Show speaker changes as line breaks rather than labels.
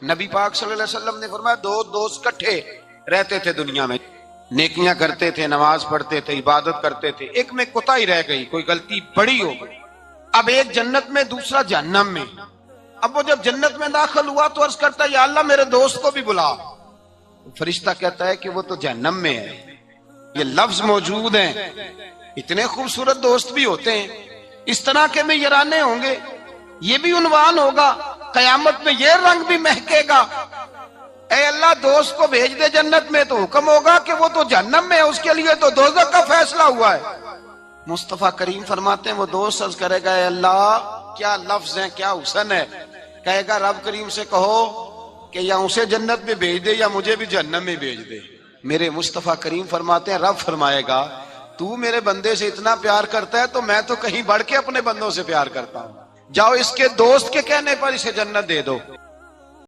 نبی پاک صلی اللہ علیہ وسلم نے فرمایا دو دوست کٹھے رہتے تھے دنیا میں، نیکیاں کرتے تھے، نماز پڑھتے تھے، عبادت کرتے تھے، ایک میں کوتاہی رہ گئی، کوئی غلطی بڑی ہو گئی، اب ایک جنت میں دوسرا جہنم میں۔ اب وہ جب جنت میں داخل ہوا تو عرض کرتا ہے یا اللہ میرے دوست کو بھی بلا، فرشتہ کہتا ہے کہ وہ تو جہنم میں ہے۔ یہ لفظ موجود ہیں، اتنے خوبصورت دوست بھی ہوتے ہیں، اس طرح کے میں یارانے ہوں گے، یہ بھی عنوان ہوگا، قیامت میں یہ رنگ بھی مہکے گا۔ اے اللہ دوست کو بھیج دے جنت میں، تو حکم ہوگا کہ وہ تو جہنم میں ہے، اس کے لیے تو دوزخ کا فیصلہ ہوا ہے۔ مصطفیٰ کریم فرماتے ہیں وہ دوست عرض کرے گا اے اللہ کیا لفظ ہیں، کیا حسن ہے، کہے گا رب کریم سے کہو کہ یا اسے جنت میں بھیج دے یا مجھے بھی جہنم میں بھیج دے۔ میرے مصطفیٰ کریم فرماتے ہیں رب فرمائے گا تو میرے بندے سے اتنا پیار کرتا ہے تو میں تو کہیں بڑھ کے اپنے بندوں سے پیار کرتا ہوں، جاؤ اس کے دوست کے کہنے پر اسے جنت دے دو۔